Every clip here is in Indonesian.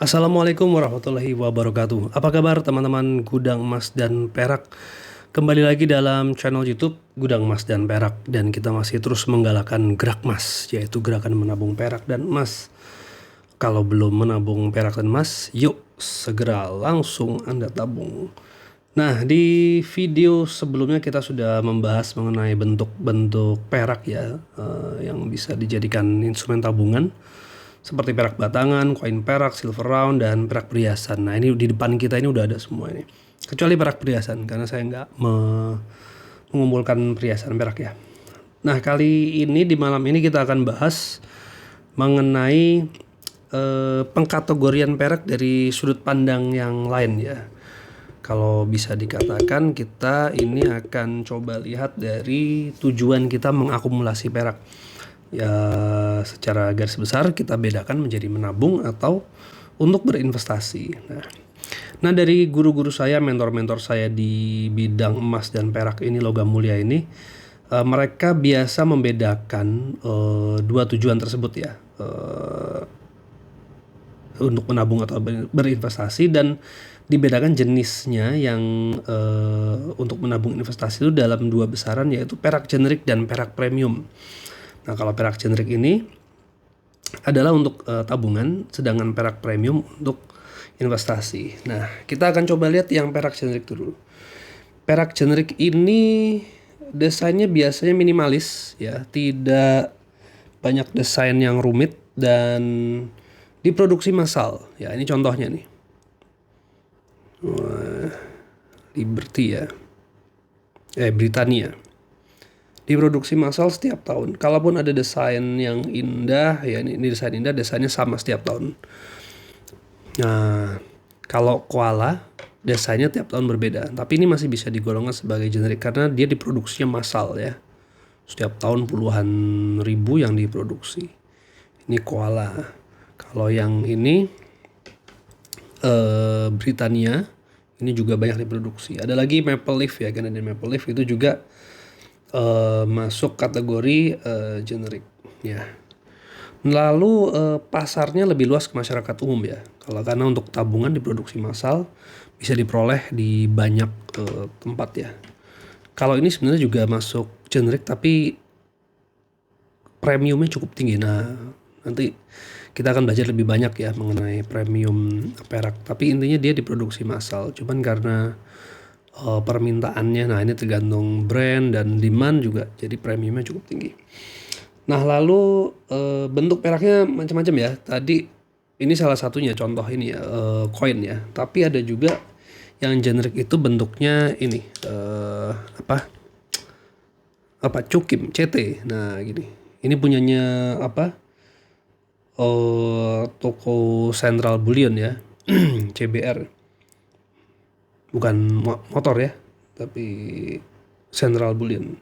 Assalamualaikum warahmatullahi wabarakatuh. Apa kabar teman-teman Gudang Emas dan Perak? Kembali lagi dalam channel YouTube Gudang Emas dan Perak, dan kita masih terus menggalakkan gerak emas, yaitu gerakan menabung perak dan emas. Kalau belum menabung perak dan emas, yuk segera langsung Anda tabung. Nah, di video sebelumnya kita sudah membahas mengenai bentuk-bentuk perak ya, yang bisa dijadikan instrumen tabungan. Seperti perak batangan, koin perak, silver round, dan perak perhiasan. Nah, ini di depan kita ini udah ada semua ini. Kecuali perak perhiasan, karena saya nggak mengumpulkan perhiasan perak ya. Nah, kali ini di malam ini kita akan bahas mengenai pengkategorian perak dari sudut pandang yang lain ya. Kalau bisa dikatakan kita ini akan coba lihat dari tujuan kita mengakumulasi perak. Ya, secara garis besar kita bedakan menjadi menabung atau untuk berinvestasi. Nah, dari guru-guru saya, mentor-mentor saya di bidang emas dan perak ini, logam mulia ini, mereka biasa membedakan dua tujuan tersebut ya, untuk menabung atau berinvestasi, dan dibedakan jenisnya yang untuk menabung investasi itu dalam dua besaran, yaitu perak generik dan perak premium. Nah, kalau perak generik ini adalah untuk tabungan, sedangkan perak premium untuk investasi. Nah, kita akan coba lihat yang perak generik dulu. Perak generik ini desainnya biasanya minimalis ya, tidak banyak desain yang rumit, dan diproduksi massal. Ya, ini contohnya nih. Liberty ya. Britannia. Diproduksi massal setiap tahun. Kalaupun ada desain yang indah, ya ini desain indah, desainnya sama setiap tahun. Nah, kalau koala, desainnya tiap tahun berbeda. Tapi ini masih bisa digolongkan sebagai generik karena dia diproduksinya massal ya. Setiap tahun puluhan ribu yang diproduksi. Ini koala. Kalau yang ini Britannia, ini juga banyak diproduksi. Ada lagi maple leaf ya, Canadian maple leaf itu juga masuk kategori generik ya. Lalu pasarnya lebih luas ke masyarakat umum ya. Kalau karena untuk tabungan diproduksi massal bisa diperoleh di banyak tempat ya. Kalau ini sebenarnya juga masuk generik tapi premiumnya cukup tinggi. Nah, nanti kita akan belajar lebih banyak ya mengenai premium perak. Tapi intinya dia diproduksi massal. Cuman karena permintaannya, nah ini tergantung brand dan demand juga, jadi premiumnya cukup tinggi. Nah, lalu bentuk peraknya macam-macam ya. Tadi ini salah satunya contoh ini ya, koin ya. Tapi ada juga yang generik itu bentuknya ini cukim CT. Nah, gini. Ini punyanya toko Central Bullion ya. CBR. Bukan motor ya, tapi Central Bullion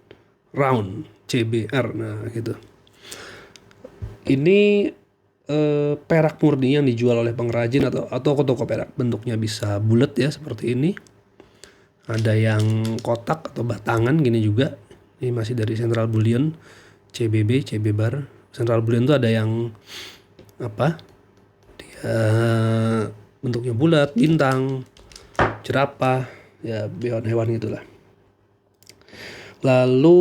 Round CBR. Nah, gitu. Ini perak murni yang dijual oleh pengrajin atau toko perak. Bentuknya bisa bulat ya seperti ini. Ada yang kotak atau batangan gini juga. Ini masih dari Central Bullion, CBB, CB bar. Central Bullion itu ada yang dia bentuknya bulat, bintang, jerapah, ya hewan gitulah. Lalu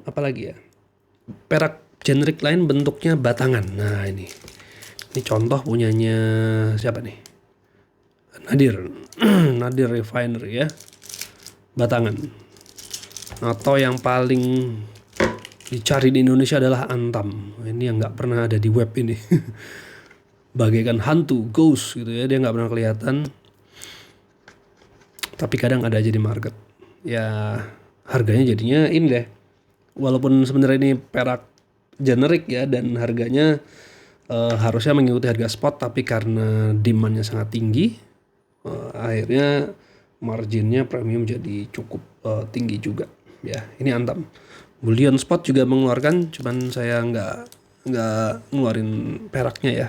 apa lagi ya? Perak generik lain bentuknya batangan. Nah, ini contoh punyanya siapa nih? Nadir. Nadir Refinery ya. Batangan. Atau yang paling dicari di Indonesia adalah Antam. Ini yang nggak pernah ada di web ini. Bagaikan hantu, ghost gitu ya. Dia nggak pernah kelihatan. Tapi kadang ada aja di market. Ya, harganya jadinya ini deh. Walaupun sebenarnya ini perak generik ya, dan harganya harusnya mengikuti harga spot, tapi karena demandnya sangat tinggi, akhirnya marginnya premium jadi cukup tinggi juga. Ya, ini Antam. Bullion Spot juga mengeluarkan, cuman saya nggak ngeluarin peraknya ya.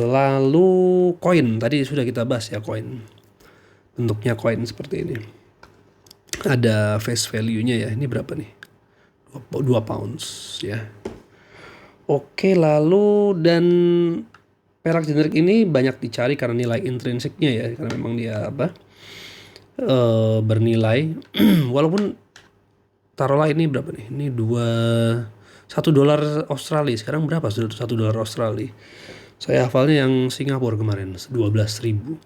Lalu koin, tadi sudah kita bahas ya koin. Bentuknya koin seperti ini. Ada face value-nya ya. Ini berapa nih? 2 pounds ya. Oke, lalu dan perak generik ini banyak dicari karena nilai intrinsiknya ya, karena memang dia bernilai walaupun taruhlah ini berapa nih, ini 1 dolar Australia sekarang berapa sudah 1 dolar Australia. Saya hafalnya yang Singapura kemarin 12.000.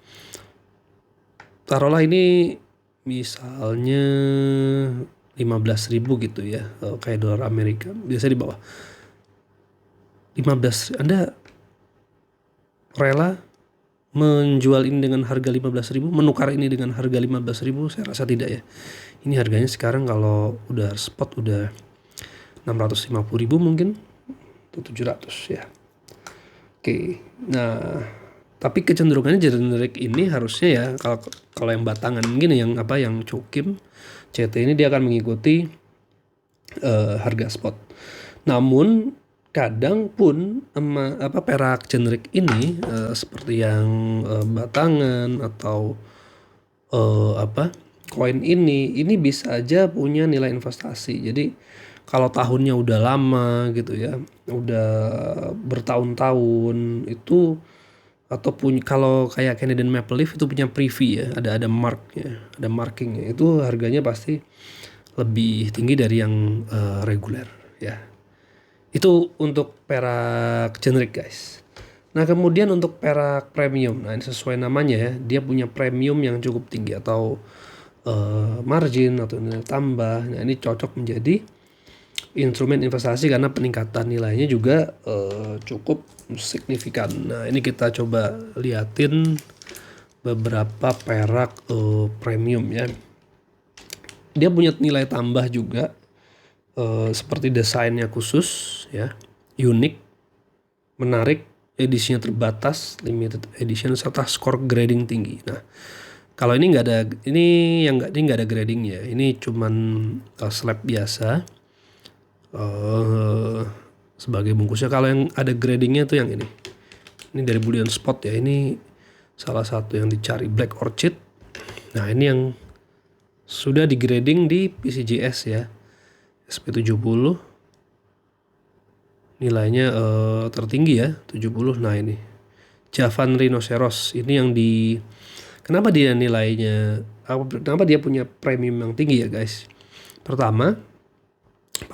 Taruhlah ini misalnya 15.000 gitu ya, kayak dolar Amerika biasa di bawah 15. Anda rela menjual ini dengan harga 15.000, menukar ini dengan harga 15.000? Saya rasa tidak ya. Ini harganya sekarang kalau udah spot udah 650.000 mungkin, atau 700 ya. Oke, nah tapi kecenderungannya generik ini harusnya ya, kalau yang batangan gini, yang Chokim CT ini dia akan mengikuti harga spot. Namun kadang pun perak generik ini seperti yang batangan atau koin ini bisa aja punya nilai investasi. Jadi kalau tahunnya udah lama gitu ya, udah bertahun-tahun itu, atau punya, kalau kayak Canadian Maple Leaf itu punya privy ya, ada marknya, ada markingnya, itu harganya pasti lebih tinggi dari yang reguler ya. Itu untuk perak generik guys. Nah kemudian untuk perak premium, nah ini sesuai namanya ya, dia punya premium yang cukup tinggi atau margin atau nilai tambah. Nah ini cocok menjadi instrumen investasi karena peningkatan nilainya juga cukup signifikan. Nah ini kita coba liatin beberapa perak premium ya. Dia punya nilai tambah juga, seperti desainnya khusus ya, unik, menarik, edisinya terbatas, limited edition, serta skor grading tinggi. Nah kalau ini nggak ada, ini nggak ada gradingnya, ini cuman slab biasa sebagai bungkusnya. Kalau yang ada gradingnya tuh yang ini dari Bullion Spot ya, ini salah satu yang dicari, Black Orchid. Nah ini yang sudah di grading di PCGS ya, SP70, nilainya tertinggi ya, 70. Nah ini Javan Rhinoceros, ini yang kenapa dia nilainya, kenapa dia punya premium yang tinggi ya guys. Pertama,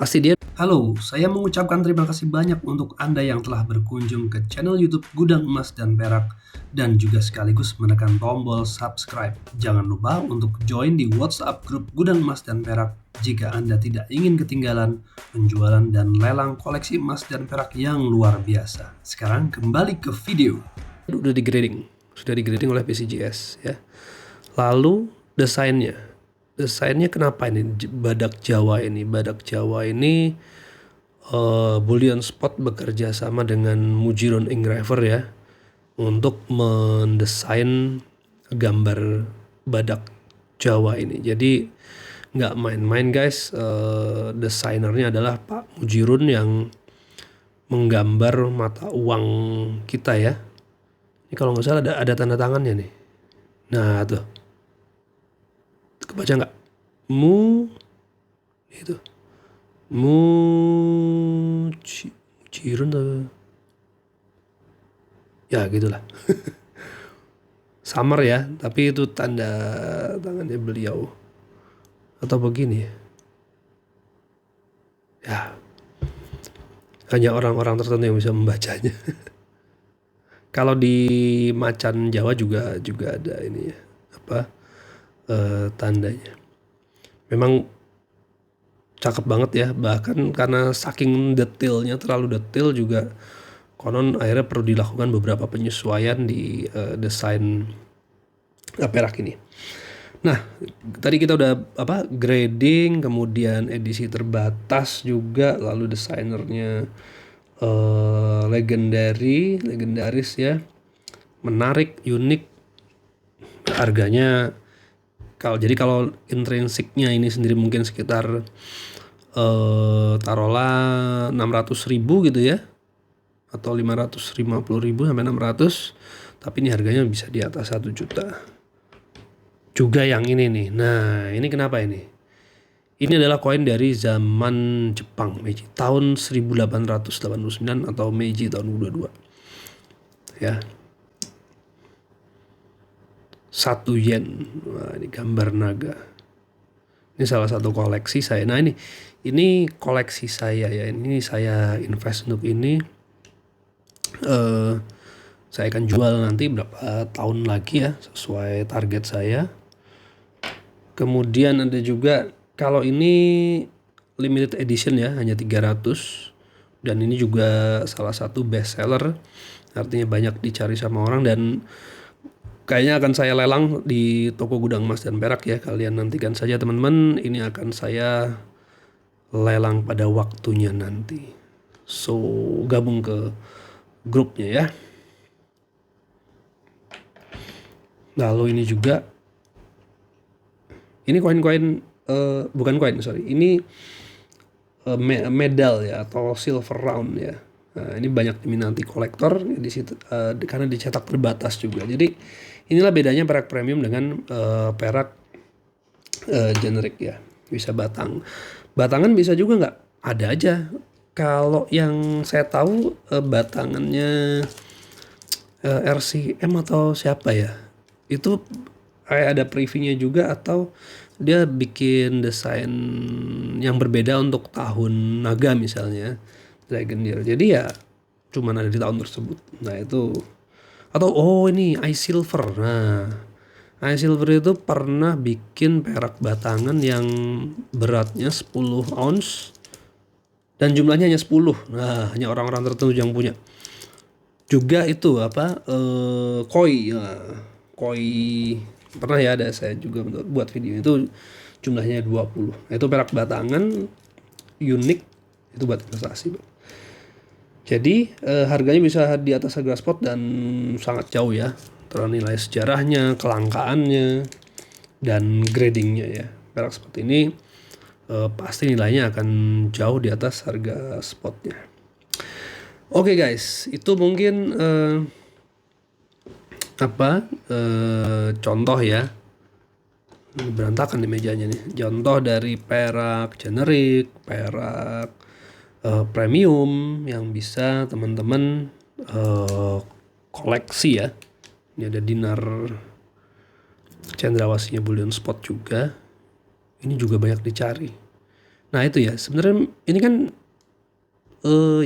pasti dia. Halo, saya mengucapkan terima kasih banyak untuk Anda yang telah berkunjung ke channel YouTube Gudang Emas dan Perak, dan juga sekaligus menekan tombol subscribe. Jangan lupa untuk join di WhatsApp grup Gudang Emas dan Perak jika Anda tidak ingin ketinggalan penjualan dan lelang koleksi emas dan perak yang luar biasa. Sekarang kembali ke video. Sudah digrading oleh PCGS ya. Lalu desainnya kenapa ini badak Jawa ini? Badak Jawa ini Bullion Spot bekerja sama dengan Mujiron Engraver ya untuk mendesain gambar badak Jawa ini. Jadi nggak main-main guys, desainernya adalah Pak Mujiron yang menggambar mata uang kita ya. Ini kalau nggak salah ada tanda tangannya nih. Nah tuh, kebaca nggak? Mujiron tuh. Ya gitulah. Samar ya, tapi itu tanda tangannya beliau. Atau begini ya. Ya. Hanya orang-orang tertentu yang bisa membacanya. Kalau di macan Jawa juga ada ini ya, tandanya. Memang cakep banget ya, bahkan karena saking detailnya, terlalu detail juga, konon akhirnya perlu dilakukan beberapa penyesuaian di desain perak ini. Nah tadi kita udah grading, kemudian edisi terbatas juga, lalu desainernya legendaris ya, menarik, unik, harganya kalau intrinsiknya ini sendiri mungkin sekitar taruhlah 600.000 gitu ya, atau 550.000 sampai 600, tapi ini harganya bisa di atas 1 juta juga yang ini nih. Nah ini kenapa ini adalah koin dari zaman Jepang, Meiji tahun 1889 atau Meiji tahun 22. ya. 1 yen. Wah, ini gambar naga. Ini salah satu koleksi saya. Nah, ini koleksi saya ya. Ini saya invest untuk ini. Saya akan jual nanti berapa tahun lagi ya, sesuai target saya. Kemudian ada juga, kalau ini limited edition ya, hanya 300. Dan ini juga salah satu best seller. Artinya banyak dicari sama orang, dan kayaknya akan saya lelang di toko Gudang Emas dan Perak ya. Kalian nantikan saja teman-teman, ini akan saya lelang pada waktunya nanti. So, gabung ke grupnya ya. Lalu ini juga, ini koin-koin, bukan koin, sorry. Ini medal ya, atau silver round ya. Nah, ini banyak diminati kolektor di situ, karena dicetak terbatas juga. Jadi inilah bedanya perak premium dengan perak generik ya. Bisa batangan bisa juga nggak, ada aja. Kalau yang saya tahu batangannya RCM atau siapa ya, itu kayak ada previewnya juga, atau dia bikin desain yang berbeda untuk tahun naga misalnya, Dragon Deer. Jadi ya cuman ada di tahun tersebut. Nah itu, atau ini Ice Silver. Nah, Ice Silver itu pernah bikin perak batangan yang beratnya 10 ounce dan jumlahnya hanya 10. Nah, hanya orang-orang tertentu yang punya. Juga itu koi. Nah, koi pernah ya, ada saya juga buat video itu, jumlahnya 20. Nah, itu perak batangan unik, itu buat investasi. Jadi harganya bisa di atas harga spot dan sangat jauh ya, ternilai sejarahnya, kelangkaannya, dan gradingnya ya. Perak seperti ini pasti nilainya akan jauh di atas harga spotnya. Oke guys, itu mungkin contoh ya. Ini berantakan di mejanya nih. Contoh dari perak generik, perak premium yang bisa teman-teman koleksi ya. Ini ada dinar cendrawasihnya bullion spot juga. Ini juga banyak dicari. Nah itu ya, sebenarnya ini kan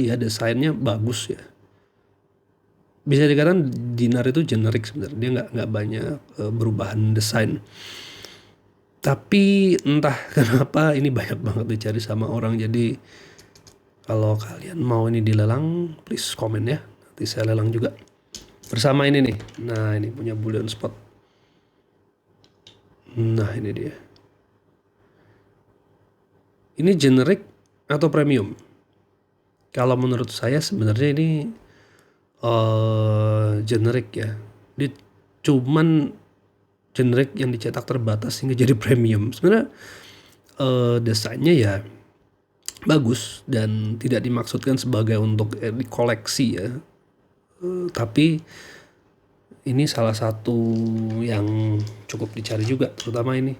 ya desainnya bagus ya. Bisa dikatakan dinar itu generik sebenarnya, dia nggak banyak perubahan desain. Tapi entah kenapa ini banyak banget dicari sama orang. Jadi kalau kalian mau ini dilelang, please komen ya. Nanti saya lelang juga bersama ini nih. Nah ini punya bullion spot. Nah ini dia. Ini generik atau premium? Kalau menurut saya sebenarnya ini generik ya. Dia cuman generik yang dicetak terbatas hingga jadi premium. Sebenarnya desainnya ya bagus dan tidak dimaksudkan sebagai untuk dikoleksi ya. Tapi ini salah satu yang cukup dicari juga, terutama ini.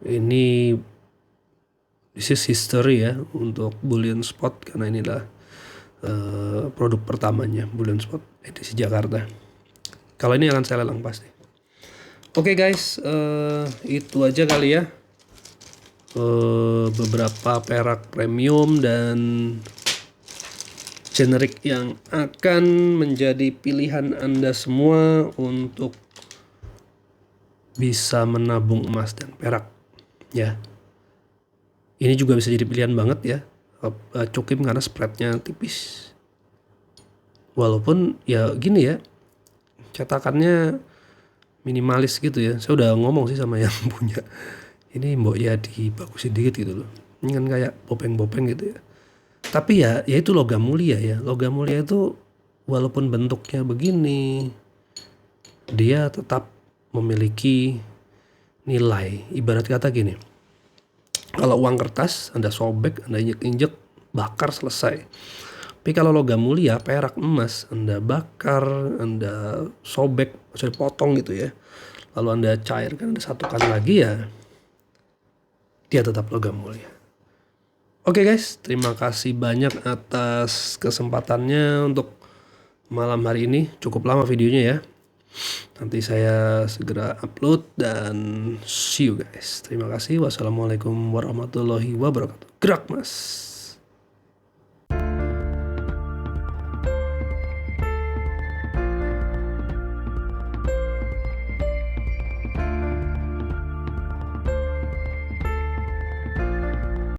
Ini this is history ya untuk bullion spot, karena inilah produk pertamanya bullion spot edisi Jakarta. Kalau ini akan saya lelang pasti. Oke guys, itu aja kali ya. Beberapa perak premium dan generik yang akan menjadi pilihan Anda semua untuk bisa menabung emas dan perak ya. Ini juga bisa jadi pilihan banget ya, Cukim, karena spreadnya tipis. Walaupun ya gini ya, cetakannya minimalis gitu ya. Saya udah ngomong sih sama yang punya, ini mbok ya dibagusin dikit gitu loh. Ini kan kayak bopeng-bopeng gitu ya. Tapi ya itu logam mulia ya. Logam mulia itu walaupun bentuknya begini, dia tetap memiliki nilai. Ibarat kata gini, kalau uang kertas Anda sobek, Anda injek-injek, bakar, selesai. Tapi kalau logam mulia, perak, emas, Anda bakar, Anda sobek, maksudnya potong gitu ya, lalu Anda cairkan, Anda satukan lagi ya, dia tetap logam mulia. Oke guys, terima kasih banyak atas kesempatannya untuk malam hari ini. Cukup lama videonya ya. Nanti saya segera upload dan see you guys. Terima kasih. Wassalamualaikum warahmatullahi wabarakatuh. Gerak mas.